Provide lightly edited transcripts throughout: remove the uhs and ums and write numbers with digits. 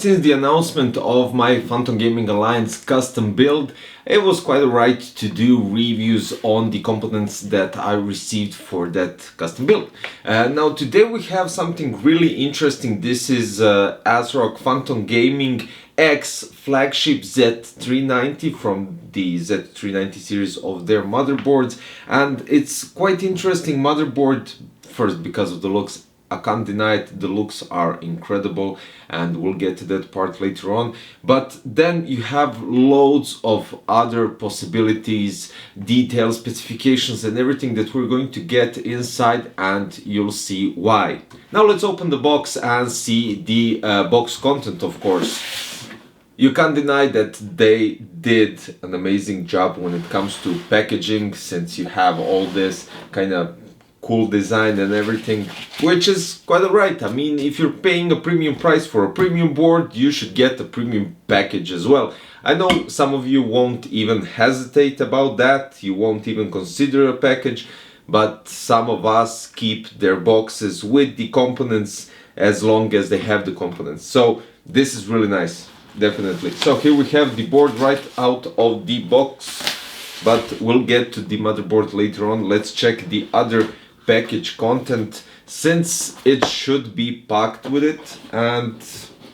since the announcement of my Phantom Gaming Alliance custom build, it was quite right to do reviews on the components that I received for that custom build. Now today we have something really interesting. This is ASRock Phantom Gaming X flagship Z390 from the Z390 series of their motherboards, and it's quite interesting motherboard. First, because of the looks, I can't deny it, the looks are incredible, and we'll get to that part later on. But then you have loads of other possibilities, details, specifications and everything that we're going to get inside, and you'll see why. Now let's open the box and see the box content, of course. You can't deny that they did an amazing job when it comes to packaging, since you have all this kind of cool design and everything, which is quite alright. I mean, if you're paying a premium price for a premium board, you should get a premium package as well. I know some of you won't even hesitate about that, you won't even consider a package, but some of us keep their boxes with the components as long as they have the components. So this is really nice. Definitely. So here we have the board right out of the box, but we'll get to the motherboard later on. Let's check the other package content, since it should be packed with it, and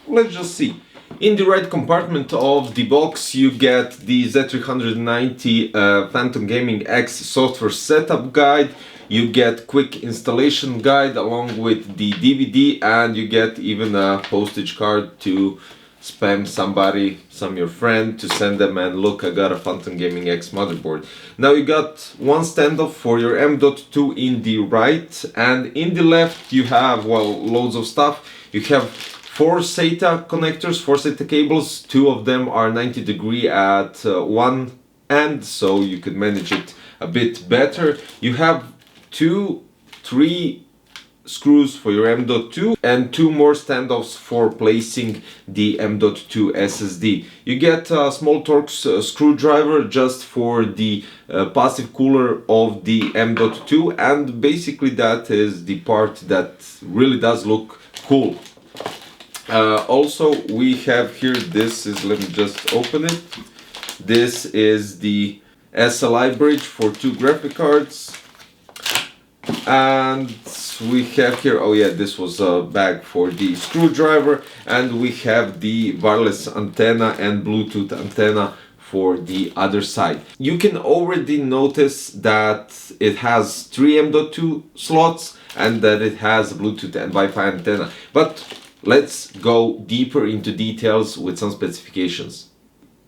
let's just see. In the right compartment of the box you get the Z390 Phantom Gaming X software setup guide. You get quick installation guide along with the DVD, and you get even a postage card to spam somebody, your friend, to send them, and look, I got a Phantom Gaming X motherboard. Now you got one standoff for your M.2 in the right, and in the left you have, well, loads of stuff. You have 4 SATA connectors, 4 SATA cables. 2 of them are 90 degree at one end, so you could manage it a bit better. You have 3 screws for your M.2 and 2 more standoffs for placing the M.2 SSD. You get a small Torx screwdriver just for the passive cooler of the M.2, and basically that is the part that really does look cool. Also we have here, this is, let me just open it, this is the Sli Bridge for 2 graphic cards. And we have here, oh yeah, this was a bag for the screwdriver, and we have the wireless antenna and Bluetooth antenna for the other side. You can already notice that it has 3 M.2 slots and that it has Bluetooth and Wi-Fi antenna. But let's go deeper into details with some specifications.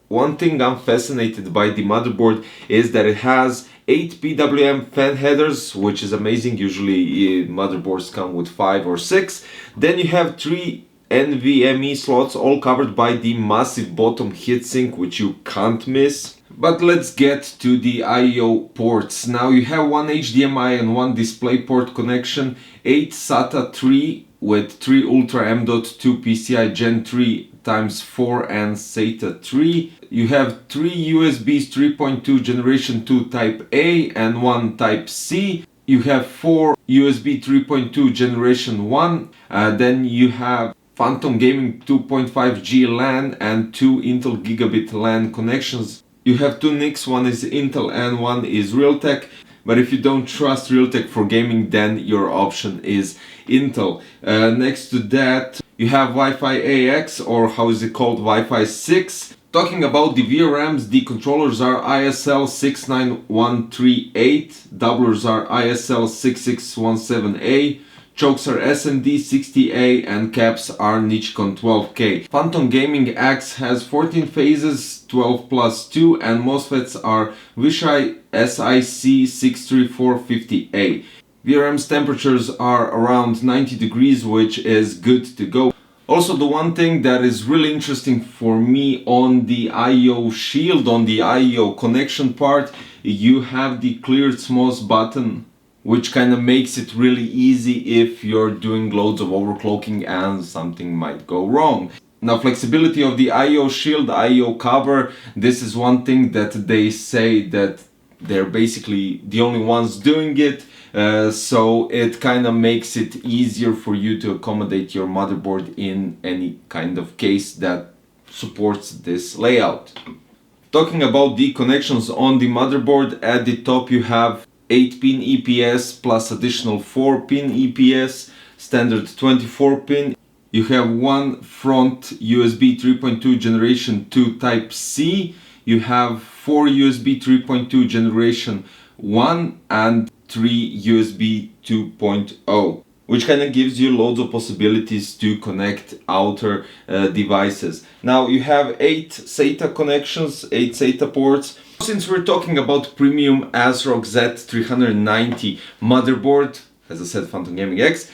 One thing I'm fascinated by the motherboard is that it has 8 PWM fan headers, which is amazing. Usually motherboards come with 5 or 6. Then you have 3 NVMe slots, all covered by the massive bottom heatsink, which you can't miss. But let's get to the I/O ports. Now you have 1 HDMI and 1 DisplayPort connection, 8 SATA 3 with 3 Ultra M.2 PCI Gen 3 ×4 and SATA 3. You have 3 USBs 3.2 Generation 2 Type A and 1 Type C. You have 4 USB 3.2 Generation 1. Then you have Phantom Gaming 2.5G LAN and 2 Intel Gigabit LAN connections. You have 2 NICs, one is Intel and one is Realtek. But if you don't trust Realtek for gaming, then your option is Intel. Next to that, you have Wi-Fi AX, or how is it called, Wi-Fi 6. Talking about the VRMs, the controllers are ISL 69138, doublers are ISL 6617A, chokes are SMD 60A, and caps are Nichicon 12K. Phantom Gaming X has 14 phases, 12 plus 2, and MOSFETs are Vishay SIC 63450A. VRM's temperatures are around 90 degrees, which is good to go. Also, the one thing that is really interesting for me on the I/O shield, on the I/O connection part, you have the cleared SMOS button, which kind of makes it really easy if you're doing loads of overclocking and something might go wrong. Now, flexibility of the I/O shield, I/O cover, this is one thing that they say that they're basically the only ones doing it. So it kind of makes it easier for you to accommodate your motherboard in any kind of case that supports this layout. Talking about the connections on the motherboard, at the top you have 8-pin EPS plus additional 4-pin EPS, standard 24-pin. You have one front USB 3.2 generation 2 type C. You have 4 USB 3.2 generation 1 and 3 USB 2.0, which kind of gives you loads of possibilities to connect outer devices. Now you have 8 SATA connections, 8 SATA ports. Since we're talking about premium ASRock Z390 motherboard, as I said, Phantom Gaming X,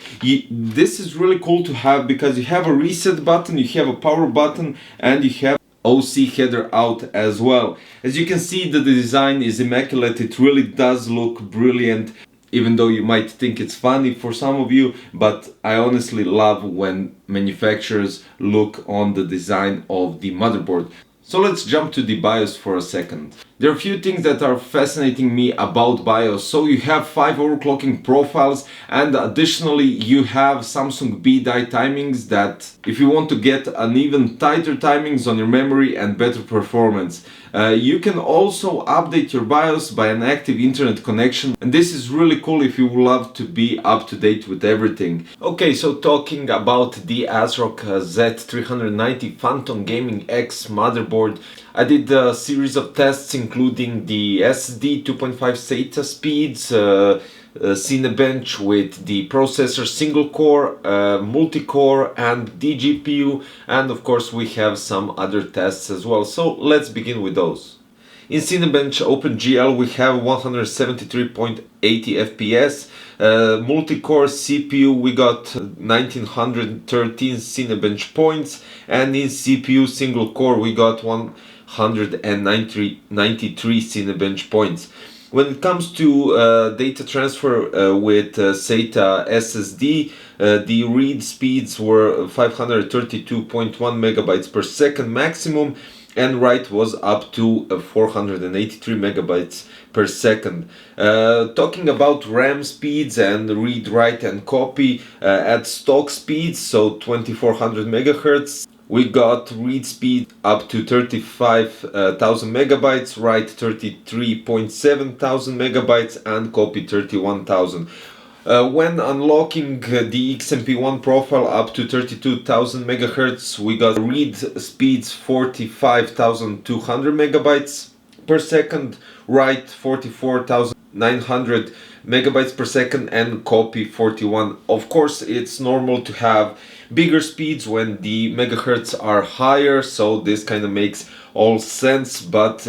this is really cool to have because you have a reset button, you have a power button, and you have OC header out as well. As you can see, the design is immaculate. It really does look brilliant, even though you might think it's funny for some of you, but I honestly love when manufacturers look on the design of the motherboard. So let's jump to the BIOS for a second. There are a few things that are fascinating me about BIOS. So you have 5 overclocking profiles, and additionally you have Samsung B-die timings that if you want to get an even tighter timings on your memory and better performance. You can also update your BIOS by an active internet connection, and this is really cool if you love to be up to date with everything. Okay, so talking about the ASRock Z390 Phantom Gaming X motherboard, I did a series of tests including the SSD 2.5 SATA speeds, Cinebench with the processor single core, multi-core and the GPU, and of course we have some other tests as well. So let's begin with those. In Cinebench OpenGL we have 173.80 FPS, multi-core CPU we got 1913 Cinebench points, and in CPU single core we got 193 Cinebench points. When it comes to data transfer with SATA SSD, the read speeds were 532.1 megabytes per second maximum, and write was up to 483 megabytes per second. Talking about RAM speeds and read, write and copy at stock speeds, so 2400 megahertz, we got read speed up to 35,000 megabytes, write 33.7 thousand megabytes, and copy 31,000. When unlocking the XMP1 profile up to 32,000 megahertz, we got read speeds 45,200 megabytes per second, write 44,900 megabytes per second, and copy 41. Of course, it's normal to have bigger speeds when the megahertz are higher, so this kind of makes all sense, but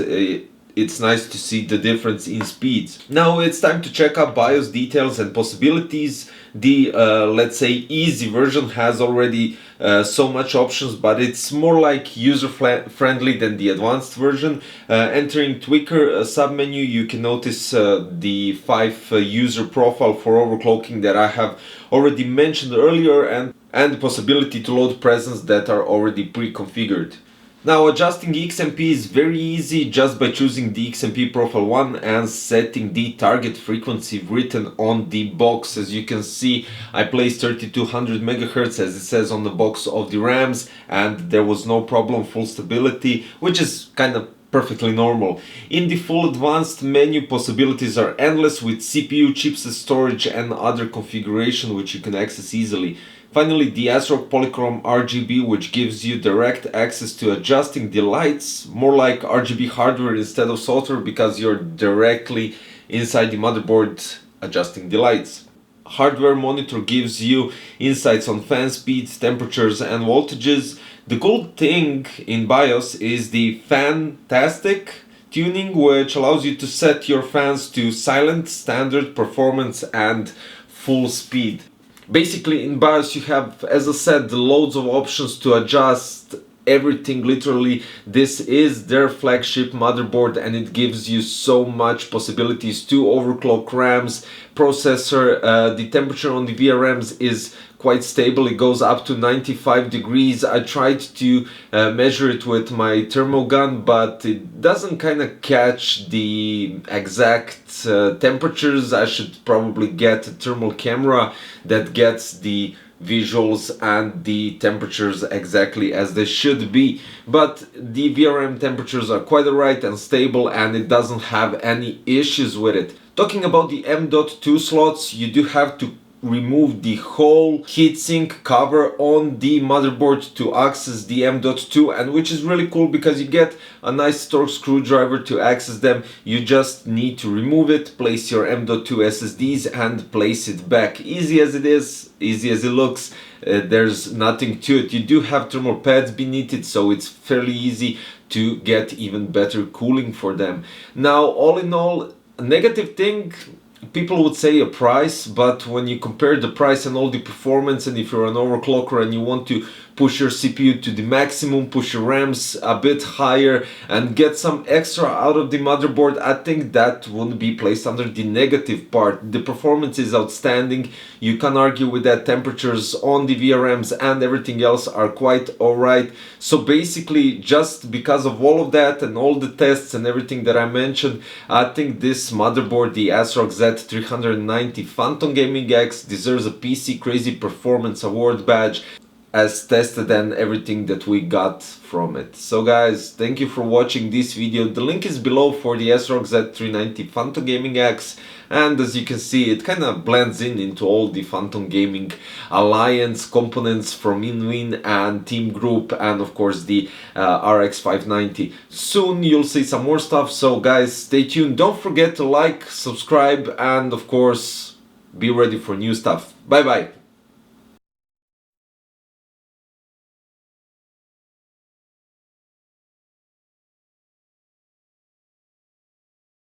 it's nice to see the difference in speeds. Now it's time to check out BIOS details and possibilities. The let's say easy version has already so much options, but it's more like user friendly than the advanced version. Entering tweaker submenu, you can notice the 5 user profile for overclocking that I have already mentioned earlier, and the possibility to load presets that are already pre-configured. Now adjusting XMP is very easy just by choosing the XMP profile 1 and setting the target frequency written on the box. As you can see, I placed 3200 megahertz as it says on the box of the RAMs, and there was no problem, full stability, which is kind of perfectly normal. In the full advanced menu, possibilities are endless with CPU, chipset, storage and other configuration which you can access easily. Finally, the ASRock Polychrome RGB, which gives you direct access to adjusting the lights, more like RGB hardware instead of software, because you're directly inside the motherboard adjusting the lights. Hardware monitor gives you insights on fan speeds, temperatures and voltages. The cool thing in BIOS is the fantastic tuning, which allows you to set your fans to silent, standard, performance and full speed. Basically in BIOS you have, as I said, loads of options to adjust everything. Literally, this is their flagship motherboard and it gives you so much possibilities to overclock RAMs, processor. The temperature on the VRMs is quite stable. It goes up to 95 degrees. I tried to measure it with my thermal gun, but it doesn't kind of catch the exact temperatures. I should probably get a thermal camera that gets the visuals and the temperatures exactly as they should be, but the VRM temperatures are quite alright and stable, and it doesn't have any issues with it. Talking about the M.2 slots, you do have to remove the whole heatsink cover on the motherboard to access the M.2, and which is really cool because you get a nice Torx screwdriver to access them. You just need to remove it, place your M.2 SSDs and place it back. Easy as it is, easy as it looks. There's nothing to it. You do have thermal pads beneath it, so it's fairly easy to get even better cooling for them. Now, all in all, a negative thing, people would say a price, but when you compare the price and all the performance, and if you're an overclocker and you want to push your CPU to the maximum, push your RAMs a bit higher and get some extra out of the motherboard, I think that wouldn't be placed under the negative part. The performance is outstanding. You can argue with that. Temperatures on the VRMs and everything else are quite alright. So basically, just because of all of that and all the tests and everything that I mentioned, I think this motherboard, the ASRock Z390 Phantom Gaming X, deserves a PC Crazy Performance Award badge, as tested and everything that we got from it. So guys, thank you for watching this video. The link is below for the ASRock Z390 Phantom Gaming X, and as you can see, it kind of blends in into all the Phantom Gaming Alliance components from InWin and Team Group, and of course the RX 590. Soon you'll see some more stuff, so guys, stay tuned. Don't forget to like, subscribe, and of course be ready for new stuff. Bye bye.